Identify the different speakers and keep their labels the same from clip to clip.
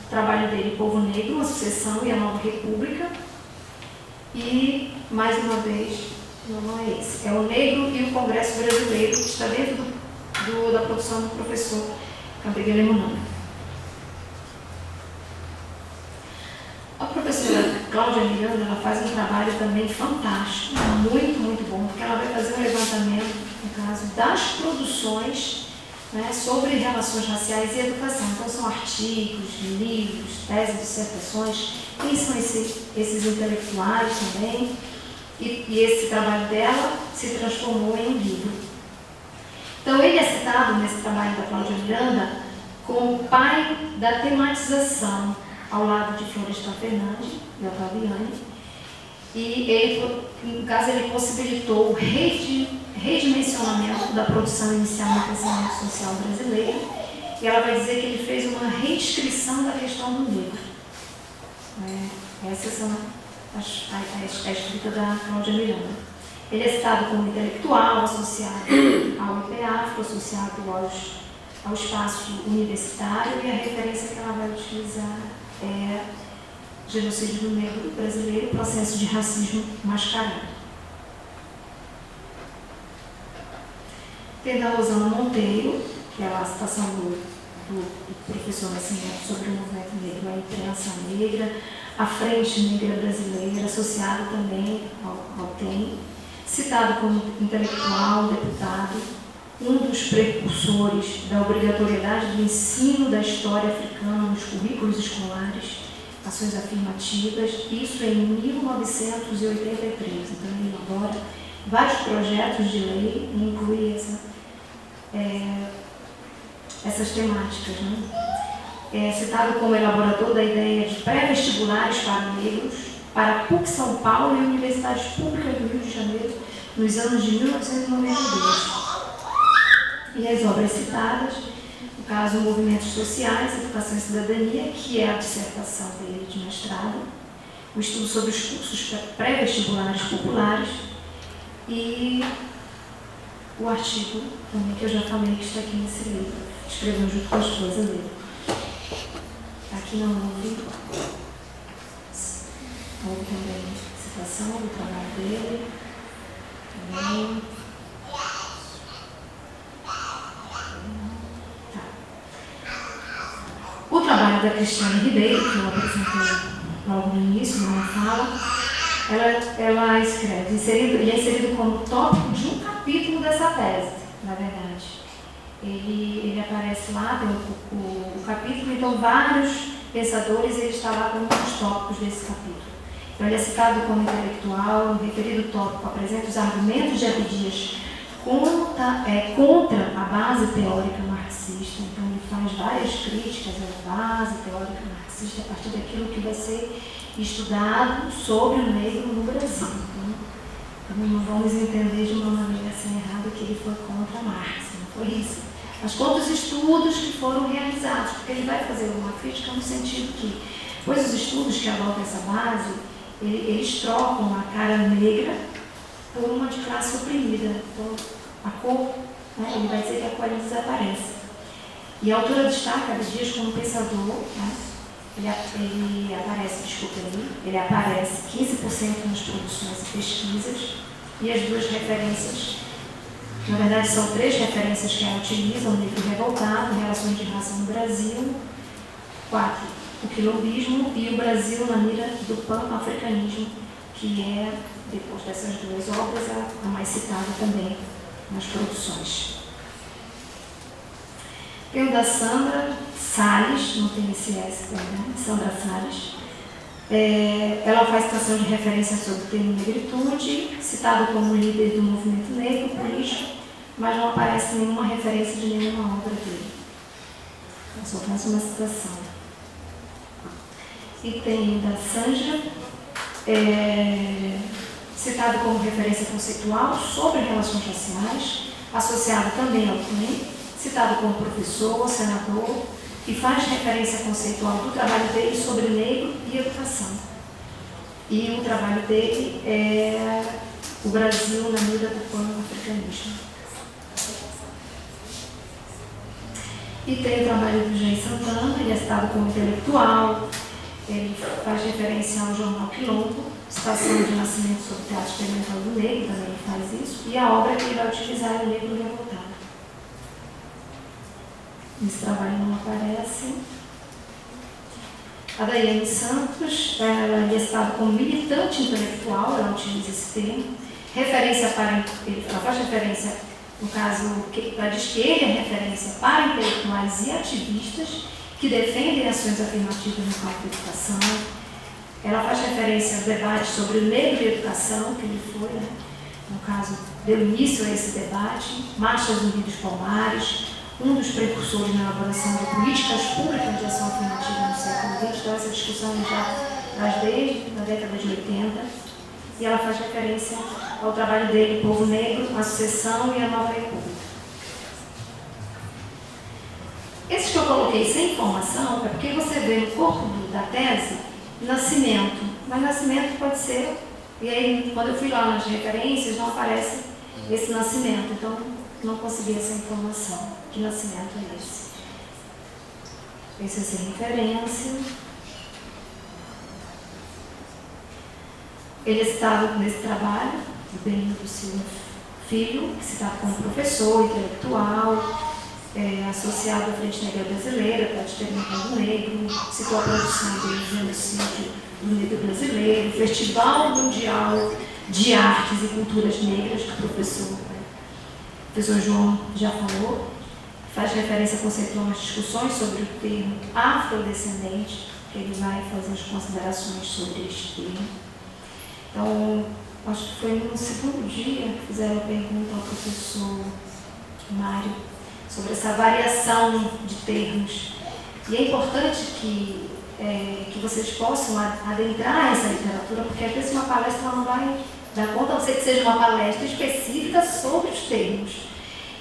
Speaker 1: o trabalho dele, Povo Negro, a Sucessão e a Nova República. E, mais uma vez, não é esse, é o Negro e o Congresso Brasileiro, que está dentro da produção do professor Campeguele Munanga. A professora Cláudia Miranda, ela faz um trabalho também fantástico, muito, muito bom, porque ela vai fazer um levantamento, no caso, das produções, né, sobre relações raciais e educação. Então, são artigos, livros, teses, dissertações. Quem são esses intelectuais também? E esse trabalho dela se transformou em um livro. Então, ele é citado nesse trabalho da Cláudia Miranda como pai da tematização, ao lado de Florestan Fernandes e Otaviani. E ele, no caso, ele possibilitou o redimensionamento da produção inicial no pensamento social brasileiro. E ela vai dizer que ele fez uma reescrição da questão do negro. Essas são a escrita da Cláudia Miranda. Ele é citado como intelectual, associado ao IPAFRO, associado ao espaço universitário, e a referência que ela vai utilizar é Genocídio do Negro Brasileiro, processo de racismo mascarado. Tem da Rosana Monteiro, que é a citação do professor Nascimento sobre o movimento negro, a imprensa negra, a Frente Negra Brasileira, associado também ao TEM, citado como intelectual, deputado, um dos precursores da obrigatoriedade do ensino da história africana nos currículos escolares, ações afirmativas, isso em 1983. Então, ele elabora vários projetos de lei e inclui essas temáticas. Né? É citado como elaborador da ideia de pré-vestibulares para negros, para a PUC São Paulo e universidades públicas do Rio de Janeiro, nos anos de 1992. E as obras citadas, no caso, Movimentos Sociais, Educação e Cidadania, que é a dissertação dele de mestrado, o estudo sobre os cursos pré-vestibulares populares e o artigo também que eu já falei que está aqui nesse livro, escrevendo junto com a esposa dele. Aqui não houve também citação do trabalho dele, também. O trabalho da Cristiane Ribeiro, que eu apresentei logo no início, numa fala, ela escreve, e é inserido como tópico de um capítulo dessa tese, na verdade. Ele aparece lá, tem o capítulo, então vários pensadores, ele está lá como um dos tópicos desse capítulo. Então, ele é citado como intelectual, no referido tópico apresenta os argumentos de Abdias contra a base teórica marxista. Então, ele faz várias críticas à base teórica marxista a partir daquilo que vai ser estudado sobre o negro no Brasil. Então, não vamos entender de uma maneira assim errada que ele foi contra Marx, não foi isso. Mas contra os estudos que foram realizados, porque ele vai fazer uma crítica no sentido que, pois os estudos que abordam essa base, eles trocam a cara negra por uma de classe oprimida. Então, a cor, né, ele vai dizer que a cor desaparece. E a autora destaca Abdias como pensador, né, ele aparece 15% nas produções e pesquisas, e as duas referências, na verdade são 3 referências que ela utiliza: o livro Revoltado, Relações de Raça no Brasil, 4, o quilombismo, e o Brasil na mira do pan-africanismo, que é, depois dessas 2 obras, a mais citada também nas produções. Tem o da Sandra Salles, não tem esse S, né? Sandra Salles. Ela faz citação de referência sobre o termo negritude, citado como líder do movimento negro político, mas não aparece nenhuma referência de nenhuma obra dele. Então, só faz uma citação. E tem o da Sanja, citado como referência conceitual sobre relações raciais, associado também ao TEM, citado como professor, senador, e faz referência conceitual do trabalho dele sobre negro e educação. E o trabalho dele é o Brasil na mira do pan-africanismo. E tem o trabalho do Jair Santana, ele é citado como intelectual, ele faz referência ao jornal Quilombo, Estação de Nascimento sobre o Teatro Experimental do Negro, também ele faz isso, e a obra que ele vai utilizar é o Negro Revoltado. Esse trabalho não aparece. A Daiane Santos, ela é citada como militante intelectual, ela utiliza esse termo. Ela faz referência, no caso, ela diz que ele é referência para intelectuais e ativistas que defendem ações afirmativas no campo da educação. Ela faz referência ao debate sobre o negro e a educação, que ele foi, né? No caso, deu início a esse debate, Marcha Zumbi dos Palmares, um dos precursores na elaboração de políticas públicas de ação afirmativa no século XX. Então, essa discussão já traz desde a década de 80, e ela faz referência ao trabalho dele, o Povo Negro, a Sucessão e a Nova República. Esses que eu coloquei sem informação é porque você vê no corpo da tese nascimento, mas nascimento pode ser, e aí quando eu fui lá nas referências não aparece esse nascimento, então não consegui essa informação. Que nascimento é esse? Esse é sem referência. Ele é citado nesse trabalho, do Benito do Silva Filho, citado como professor, intelectual, associado à Frente Negra Brasileira, para Experimental do Negro, citou a produção do genocídio do negro brasileiro, Festival Mundial de Artes e Culturas Negras, que o professor João já falou, faz referência conceitual às discussões sobre o termo afrodescendente, que ele vai fazer as considerações sobre este termo. Então, acho que foi no segundo dia que fizeram a pergunta ao professor Mário sobre essa variação de termos. E é importante que vocês possam adentrar essa literatura, porque às vezes uma palestra não vai dar conta, a não ser que seja uma palestra específica sobre os termos.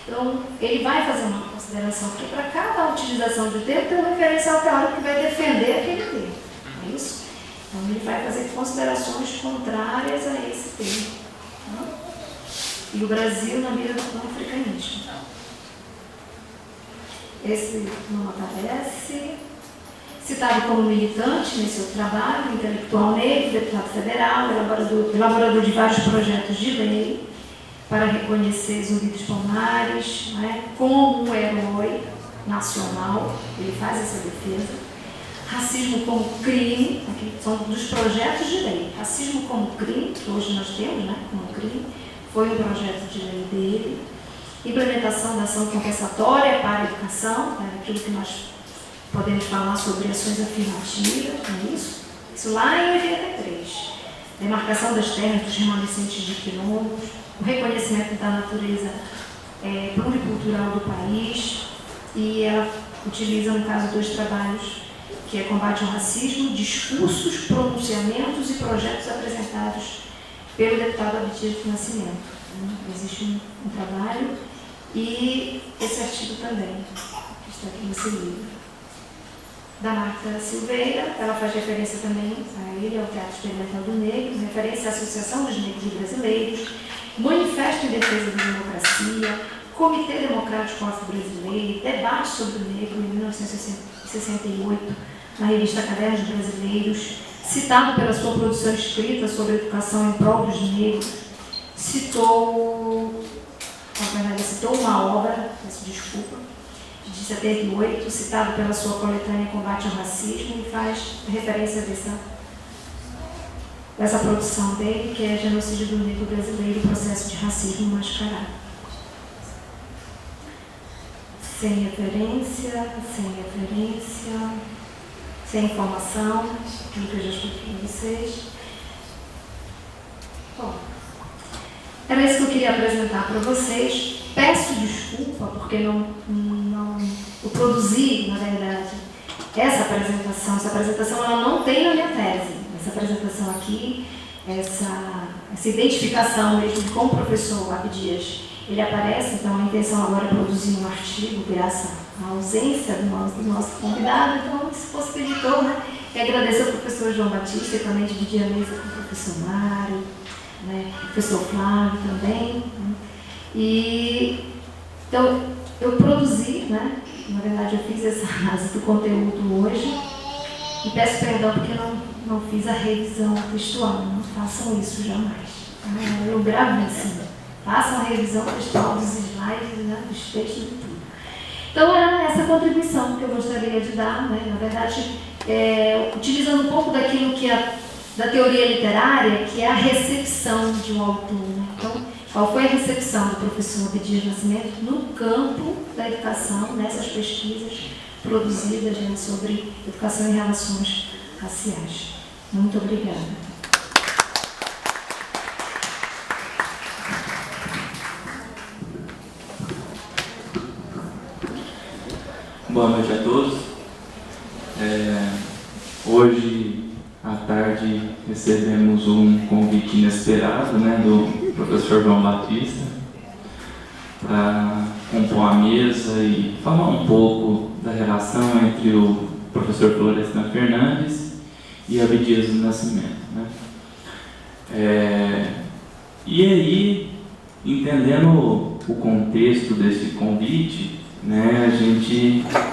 Speaker 1: Então, ele vai fazer uma consideração, porque para cada utilização de termo tem um referencial teórico que vai defender aquele termo. Não é isso? Então, ele vai fazer considerações contrárias a esse termo. Tá? E o Brasil na mira do pan-africanismo. Esse não aparece. Citado como militante nesse outro trabalho, intelectual negro, deputado federal, elaborador de vários projetos de lei para reconhecer Zumbi dos Palmares, né, como um herói nacional. Ele faz essa defesa. Racismo como crime, aqui são dos projetos de lei. Racismo como crime, que hoje nós temos, né, como crime, foi um projeto de lei dele. Implementação da ação compensatória para a educação, né, aquilo que nós podemos falar sobre ações afirmativas, não é isso? Isso lá em 83. Demarcação das terras dos remanescentes de quilombos, o reconhecimento da natureza pluricultural do país, e ela utiliza, no caso, dois trabalhos, que é combate ao racismo, discursos, pronunciamentos e projetos apresentados pelo deputado Abdias do Nascimento. Existe um trabalho e esse artigo também, que está aqui nesse livro. Da Marta Silveira, ela faz referência também a ele, ao Teatro Experimental do Negro, referência à Associação dos Negros Brasileiros, Manifesto em Defesa da Democracia, Comitê Democrático Afro-Brasileiro, Debate sobre o Negro, em 1968, na revista Cadernos Brasileiros, citado pela sua produção escrita sobre educação em prol dos negros, citou uma obra, peço desculpa, de 78, citado pela sua coletânea Combate ao Racismo, e faz referência dessa produção dele, que é Genocídio do Negro Brasileiro, Processo de Racismo Mascarado. Sem referência, sem informação, aquilo que eu já expliquei para vocês. Bom, era isso que eu queria apresentar para vocês. Peço desculpa porque eu produzi, na verdade, essa apresentação ela não tem na minha tese. Essa apresentação aqui, essa identificação mesmo com o professor Abdias, ele aparece, então a intenção agora é produzir um artigo, graças à ausência do nosso convidado, então isso possibilitou, né? E agradeço ao professor João Batista, e também dividir a mesa com o professor Mário, né? O professor Flávio também, né? E então eu produzi, né? Na verdade, eu fiz essa análise do conteúdo hoje e peço perdão porque não fiz a revisão textual. Não façam isso jamais. Eu gravo assim. Façam a revisão textual dos slides, né, dos textos e tudo. Então, era essa contribuição que eu gostaria de dar, né? Na verdade, utilizando um pouco daquilo que da teoria literária, que é a recepção de um autor. Né? Então, qual foi a recepção do professor Abdias Nascimento no campo da educação, nessas pesquisas produzidas, né, sobre educação e relações raciais. Muito obrigada.
Speaker 2: Boa noite a todos. Hoje à tarde recebemos um convite inesperado, né, do professor João Batista para compor a mesa e falar um pouco da relação entre o professor Florestan Fernandes e Abdias do Nascimento. Né? E aí, entendendo o contexto desse convite, né,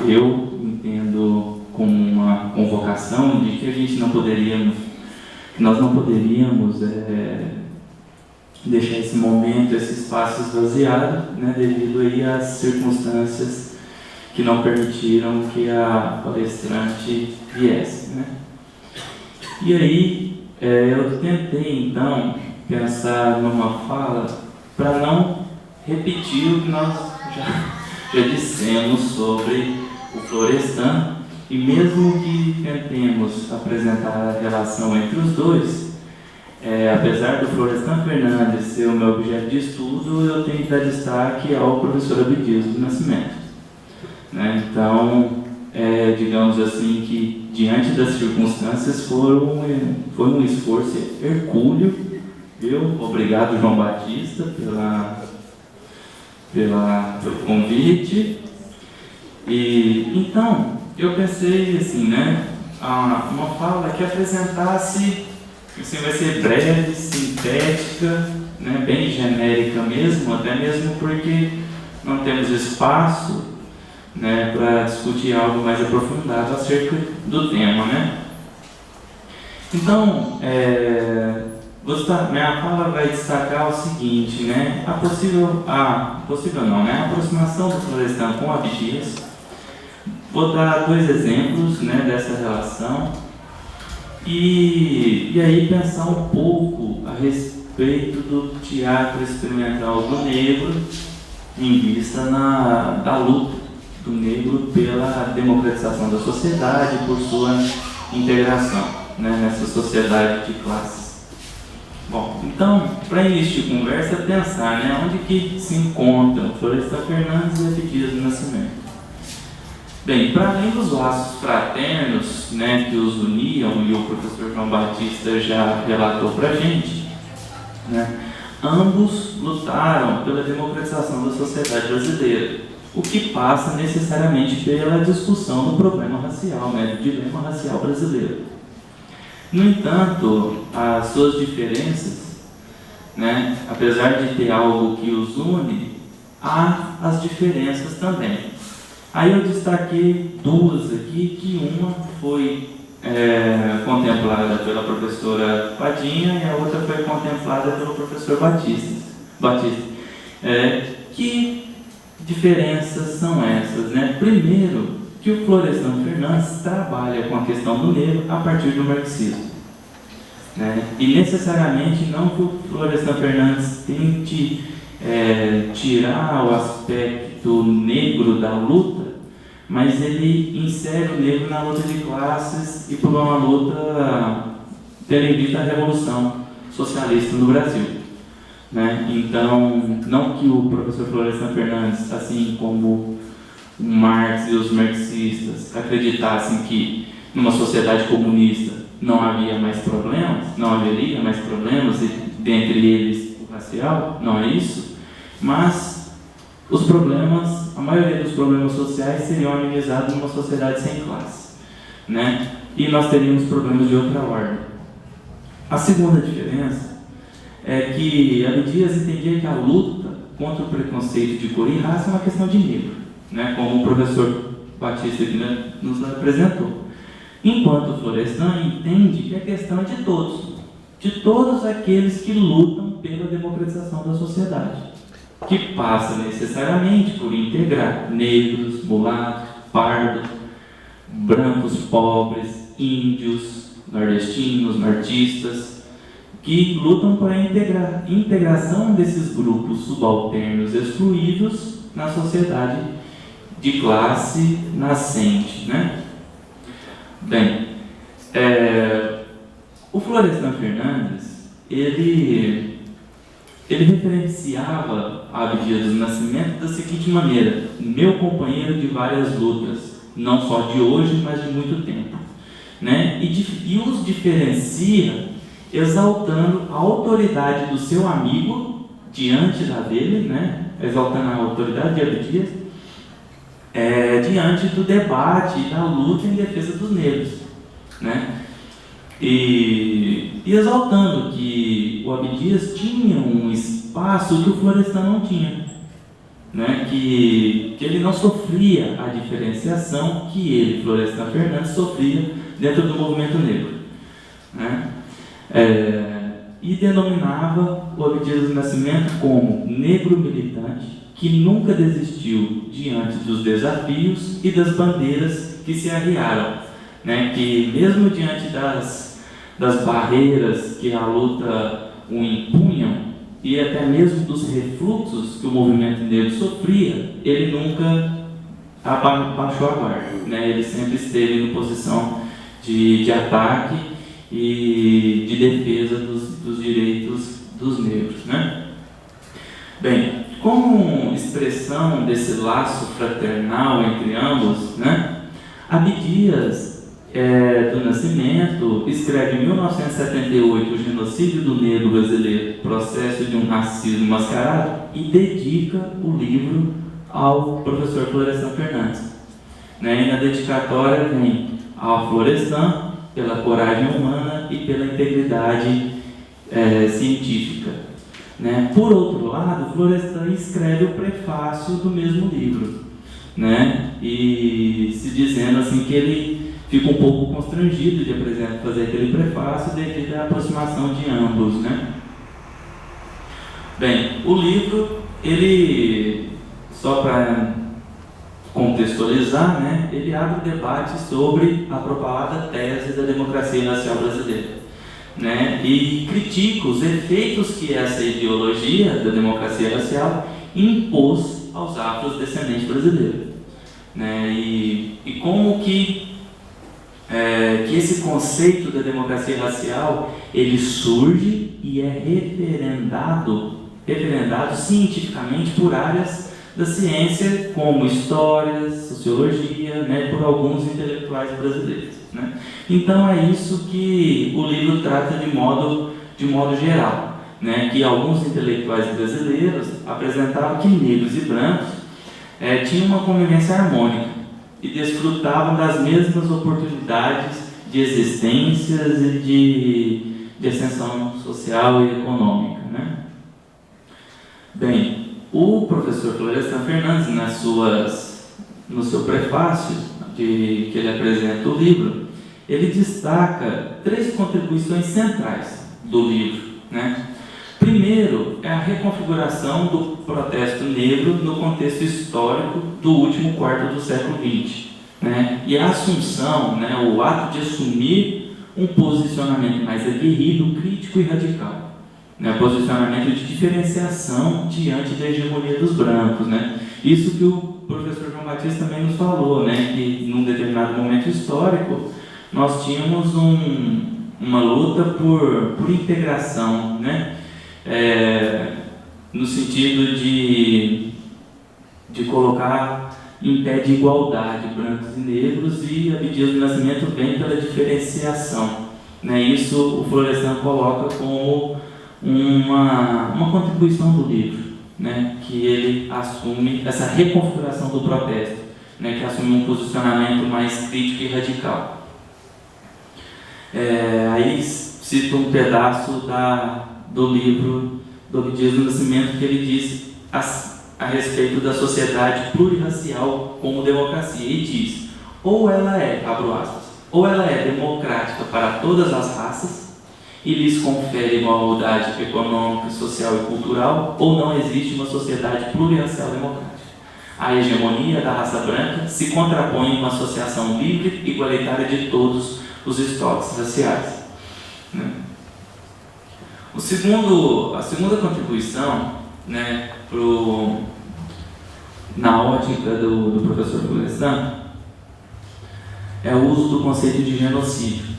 Speaker 2: eu entendo como uma convocação de que nós não poderíamos deixar esse momento, esse espaço esvaziado, né, devido aí às circunstâncias que não permitiram que a palestrante viesse. Né? E aí, eu tentei então pensar numa fala para não repetir o que nós já dissemos sobre o Florestan, e mesmo que tentemos apresentar a relação entre os dois, apesar do Florestan Fernandes ser o meu objeto de estudo, eu tenho que dar destaque ao professor Abdias do Nascimento. Né? Então, digamos assim, que diante das circunstâncias foi um esforço hercúleo. Obrigado, João Batista, pelo convite. E então eu pensei assim, né, uma fala que apresentasse, assim, vai ser breve, sintética, né, bem genérica mesmo, até mesmo porque não temos espaço, né, para discutir algo mais aprofundado acerca do tema, né. Então, minha fala vai destacar o seguinte, né, a aproximação do Florestan com Abdias. Vou dar 2 exemplos, né, dessa relação e aí pensar um pouco a respeito do teatro experimental do negro em vista da luta do negro pela democratização da sociedade, por sua integração, né, nessa sociedade de classes. Bom, então, para início de conversa, pensar, né, onde que se encontram Florestan Fernandes e Abdias do Nascimento. Bem, para além dos laços fraternos, né, que os uniam, e o professor João Batista já relatou para a gente, né, ambos lutaram pela democratização da sociedade brasileira, o que passa necessariamente pela discussão do problema racial, né, do dilema racial brasileiro. No entanto, as suas diferenças, né, apesar de ter algo que os une, há as diferenças também. Aí eu destaquei 2 aqui, que uma foi contemplada pela professora Padinha e a outra foi contemplada pelo professor Batista. Que diferenças são essas, né? Primeiro, que o Florestan Fernandes trabalha com a questão do negro a partir do marxismo. Né? E necessariamente não que o Florestan Fernandes tente tirar o aspecto negro da luta, mas ele insere o negro na luta de classes e por uma luta tendo em vista a Revolução Socialista no Brasil. Né? Então, não que o professor Florestan Fernandes, assim como o Marx e os marxistas, acreditassem que numa sociedade comunista não haveria mais problemas, e dentre eles o racial, não é isso, mas a maioria dos problemas sociais seriam amenizados numa sociedade sem classe, né? E nós teríamos problemas de outra ordem. A segunda diferença é que Abdias entendia que a luta contra o preconceito de cor e raça é uma questão de negro, né? Como o professor Batista aqui nos apresentou. Enquanto o Florestan entende que a questão é de todos aqueles que lutam pela democratização da sociedade, que passa necessariamente por integrar negros, mulatos, pardos, brancos pobres, índios, nordestinos, nortistas, que lutam para a integração desses grupos subalternos excluídos na sociedade de classe nascente, né? Bem, o Florestan Fernandes, ele referenciava Abdias do Nascimento da seguinte maneira: meu companheiro de várias lutas, não só de hoje, mas de muito tempo, né? E os diferencia exaltando a autoridade do seu amigo diante da dele, né? Exaltando a autoridade de Abdias diante do debate e da luta em defesa dos negros, né? E exaltando que o Abdias tinha um espaço que o Florestan não tinha, né? Que ele não sofria a diferenciação que ele, Florestan Fernandes, sofria dentro do movimento negro, né? E denominava o Abdias do Nascimento como negro militante que nunca desistiu diante dos desafios e das bandeiras que se arriaram, né? Que mesmo diante das barreiras que a luta o impunham e até mesmo dos refluxos que o movimento negro sofria, ele nunca abaixou a guarda, né? Ele sempre esteve em posição de ataque e de defesa dos direitos dos negros, né? Bem, como expressão desse laço fraternal entre ambos, né, Abdias do Nascimento escreve em 1978 O Genocídio do Negro Brasileiro, Processo de um Racismo Mascarado, e dedica o livro ao professor Florestan Fernandes, né? E na dedicatória vem ao Florestan pela coragem humana e pela integridade científica, né? Por outro lado, Florestan escreve o prefácio do mesmo livro, né? E se dizendo assim que ele fica um pouco constrangido de fazer aquele prefácio devido à aproximação de ambos, né? Bem, o livro, ele, só para contextualizar, né, ele abre o debate sobre a propalada tese da democracia racial brasileira, né, e critica os efeitos que essa ideologia da democracia racial impôs aos afrodescendentes brasileiros, né, e como que esse conceito da democracia racial ele surge e é referendado cientificamente por áreas da ciência, como história, sociologia, né, por alguns intelectuais brasileiros, né? Então é isso que o livro trata de modo geral, né, que alguns intelectuais brasileiros apresentavam que negros e brancos tinham uma convivência harmônica e desfrutavam das mesmas oportunidades de existências e de ascensão social e econômica, né? Bem, o professor Florestan Fernandes, no seu prefácio que ele apresenta o livro, ele destaca 3 contribuições centrais do livro, né? Primeiro é a reconfiguração do protesto negro no contexto histórico do último quarto do século XX, né? E a assunção, né, o ato de assumir um posicionamento mais aguerrido, crítico e radical, né, posicionamento de diferenciação diante da hegemonia dos brancos, né? Isso que o professor João Batista também nos falou, né, que num determinado momento histórico nós tínhamos uma luta por integração, né? No sentido de colocar em pé de igualdade brancos e negros, e Abdias do Nascimento vem pela diferenciação, né? Isso o Florestan coloca como uma contribuição do livro, né? Que ele assume essa reconfiguração do protesto, né? Que assume um posicionamento mais crítico e radical. Aí cito um pedaço do livro do Abdias do Nascimento, que ele diz a respeito da sociedade plurirracial como democracia e diz: ou ela é, abro aspas, ou ela é democrática para todas as raças e lhes confere igualdade econômica, social e cultural, ou não existe uma sociedade plurirracial democrática. A hegemonia da raça branca se contrapõe a uma associação livre e igualitária de todos os estoques raciais. A segunda contribuição, né, na ótica do professor Florestan, é o uso do conceito de genocídio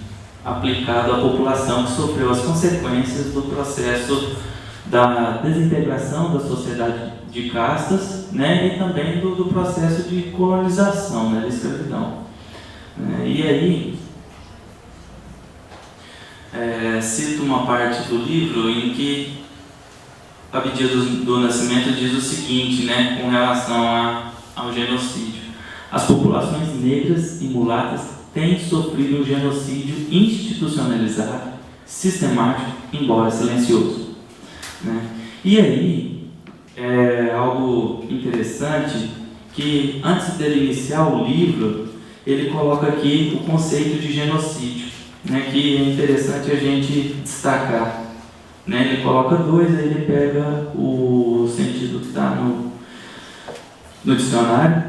Speaker 2: aplicado à população que sofreu as consequências do processo da desintegração da sociedade de castas, né, e também do processo de colonização, né, da escravidão. E aí, cito uma parte do livro em que Abdias do Nascimento diz o seguinte, né, com relação ao genocídio: as populações negras e mulatas têm sofrido um genocídio institucionalizado, sistemático, embora silencioso. E aí, é algo interessante que, antes dele iniciar o livro, ele coloca aqui o conceito de genocídio, né, que é interessante a gente destacar. Ele coloca dois, aí ele pega o sentido que está no dicionário,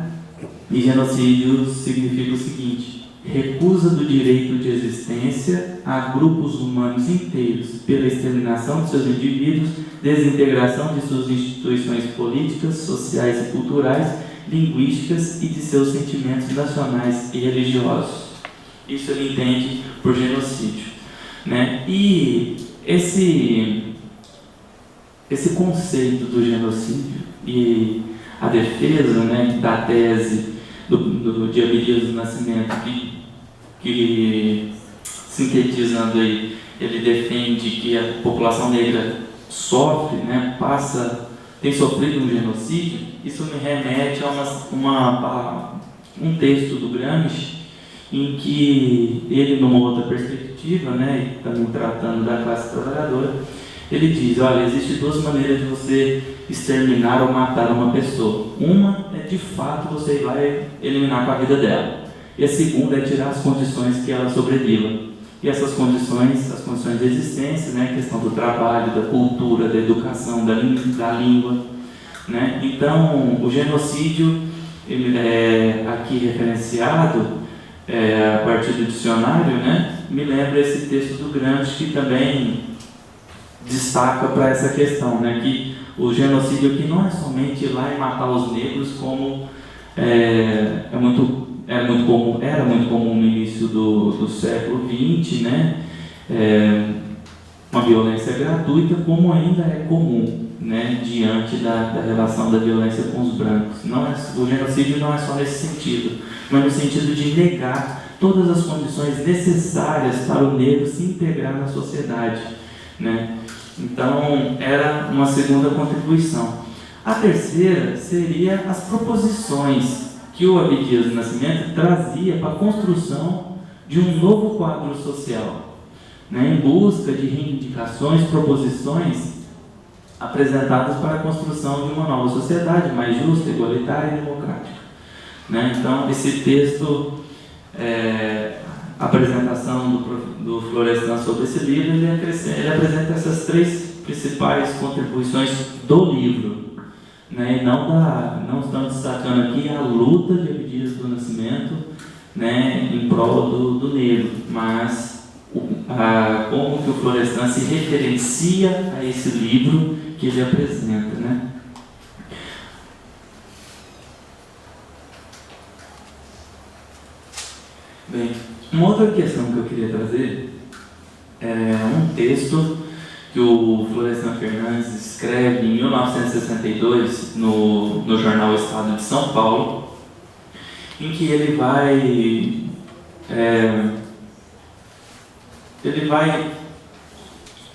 Speaker 2: e genocídio significa o seguinte: recusa do direito de existência a grupos humanos inteiros pela exterminação de seus indivíduos, desintegração de suas instituições políticas, sociais e culturais, linguísticas e de seus sentimentos nacionais e religiosos. Isso ele entende por genocídio. E esse conceito do genocídio e a defesa, da tese de Abdias do Nascimento, que sintetizando aí, ele defende que a população negra sofre, tem sofrido um genocídio. Isso me remete a um texto do Gramsci, em que ele, numa outra perspectiva, e também tratando da classe trabalhadora, ele diz: olha, existem duas maneiras de você exterminar ou matar uma pessoa. Uma é, de fato, você ir lá e eliminar com a vida dela. E a segunda é tirar as condições que ela sobreviva. E essas condições, as condições de existência, a questão do trabalho, da cultura, da educação, da língua. Então, o genocídio, ele é aqui referenciado a partir do dicionário, me lembra esse texto do Gramsci, que também destaca para essa questão, que o genocídio aqui não é somente ir lá e matar os negros, como era muito comum no início do século XX, uma violência gratuita, como ainda é comum, diante da relação da violência com os brancos. O genocídio não é só nesse sentido, mas no sentido de negar todas as condições necessárias para o negro se integrar na sociedade. Então, era uma segunda contribuição. A terceira seria as proposições que o Abdias do Nascimento trazia para a construção de um novo quadro social, em busca de reivindicações, proposições apresentadas para a construção de uma nova sociedade mais justa, igualitária e democrática. Então, esse texto, a apresentação do Florestan sobre esse livro, ele apresenta essas três principais contribuições do livro. E não estamos destacando aqui a luta de Abdias do Nascimento, em prol do negro, mas como que o Florestan se referencia a esse livro que ele apresenta. Bem, uma outra questão que eu queria trazer é um texto que o Florestan Fernandes escreve em 1962 no jornal Estado de São Paulo, em que ele vai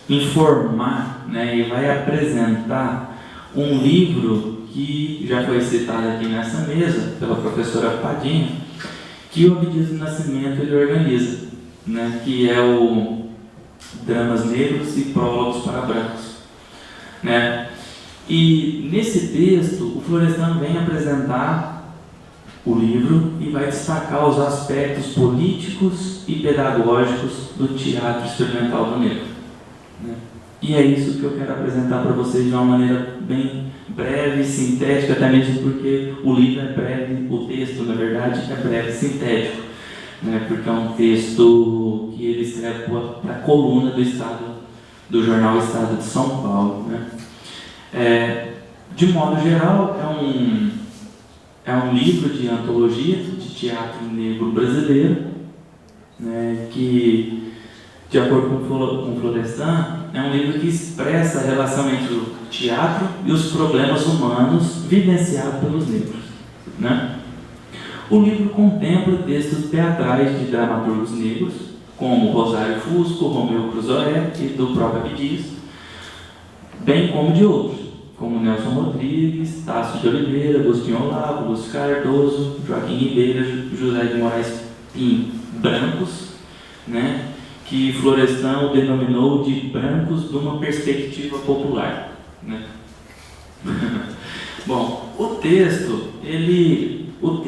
Speaker 2: informar, e vai apresentar um livro que já foi citado aqui nessa mesa pela professora Padinha, que o Abdias do Nascimento ele organiza, que é o Dramas Negros e Prólogos para Brancos. E nesse texto, o Florestan vem apresentar o livro e vai destacar os aspectos políticos e pedagógicos do teatro experimental do negro, né? E é isso que eu quero apresentar para vocês de uma maneira bem breve, sintética, até mesmo porque o livro é breve, o texto, na verdade, é breve e sintético, né? Porque é um texto que ele escreve para a coluna do jornal Estado de São Paulo, né? De modo geral, é um livro de antologia de teatro negro brasileiro, né, que, de acordo com Florestan, é um livro que expressa a relação entre o teatro e os problemas humanos vivenciados pelos negros, né? O livro contempla textos teatrais de dramaturgos negros, como Rosário Fusco, Romeu Cruzoé e do próprio Abdias, bem como de outros, como Nelson Rodrigues, Tasso de Oliveira, Agostinho Olavo, Lúcio Cardoso, Joaquim Ribeiro, José de Moraes Pinto, brancos, né, que Florestan o denominou de brancos de uma perspectiva popular, né? Bom, o texto e o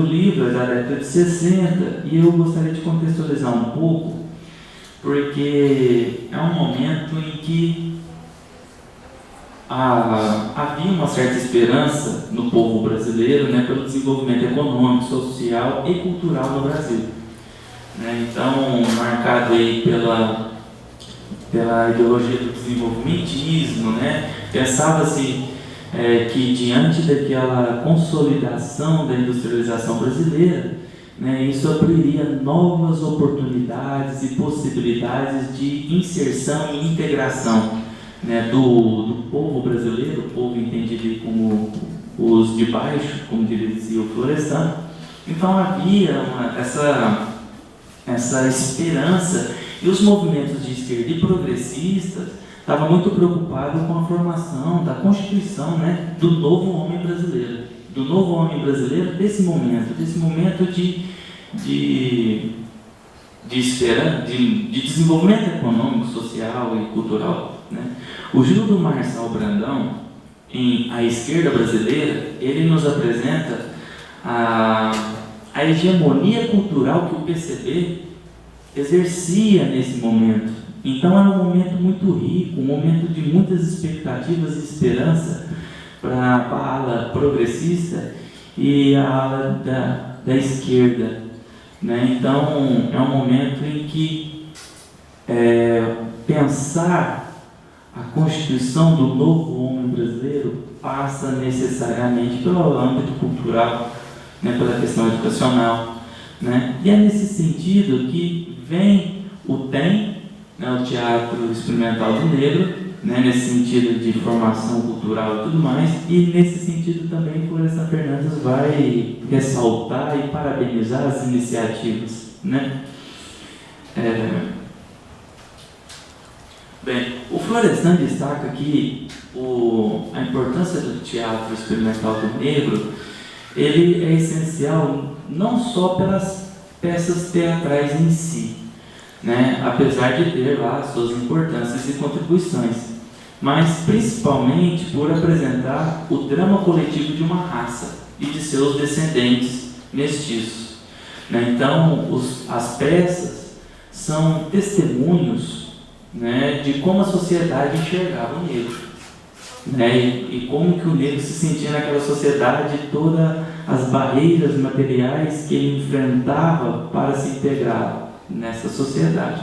Speaker 2: livro é da década de 60 e eu gostaria de contextualizar um pouco, porque é um momento em que havia uma certa esperança no povo brasileiro, né, pelo desenvolvimento econômico, social e cultural no Brasil, né? Então, marcado aí pela ideologia do desenvolvimentismo, né? Pensava-se que diante daquela consolidação da industrialização brasileira, né, isso abriria novas oportunidades e possibilidades de inserção e integração, né, do povo brasileiro, o povo entendido como os de baixo, como dizia o Florestan. Então havia essa esperança, e os movimentos de esquerda e progressistas estavam muito preocupados com a formação da Constituição, né, do novo homem brasileiro, desse momento de desenvolvimento econômico, social e cultural, né? O Gildo Marçal Brandão, em A Esquerda Brasileira, ele nos apresenta a hegemonia cultural que o PCB exercia nesse momento. Então era um momento muito rico, um momento de muitas expectativas e esperança para a ala progressista e a ala da esquerda, né? Então é um momento em que pensar a constituição do novo homem brasileiro passa necessariamente pelo âmbito cultural, né, pela questão educacional, né? E é nesse sentido que vem o TEM, né, o Teatro Experimental do Negro, né, nesse sentido de formação cultural e tudo mais, e nesse sentido também Florestan Fernandes vai ressaltar e parabenizar as iniciativas, né? Bem, o Florestan destaca aqui a importância do teatro experimental do negro. Ele é essencial não só pelas peças teatrais em si, né, apesar de ter lá suas importâncias e contribuições, mas principalmente por apresentar o drama coletivo de uma raça e de seus descendentes mestiços, né? Então, as peças são testemunhos, né, de como a sociedade enxergava o negro, né, e como que o negro se sentia naquela sociedade, todas as barreiras materiais que ele enfrentava para se integrar nessa sociedade.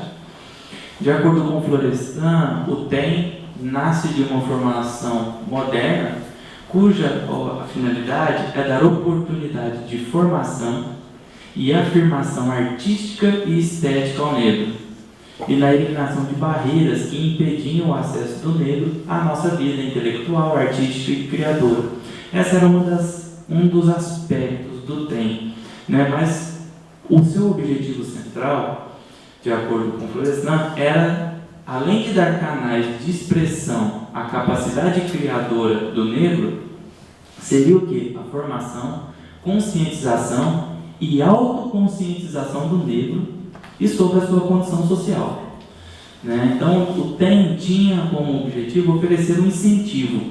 Speaker 2: De acordo com Florestan, o TEM nasce de uma formação moderna, cuja a finalidade é dar oportunidade de formação e afirmação artística e estética ao negro, e na eliminação de barreiras que impediam o acesso do negro à nossa vida intelectual, artística e criadora. Essa era um dos aspectos do TEM, né? Mas o seu objetivo central, de acordo com Florestan, era, além de dar canais de expressão à capacidade criadora do negro, seria o quê? A formação, conscientização e autoconscientização do negro e sobre a sua condição social, né? Então, o TEM tinha como objetivo oferecer um incentivo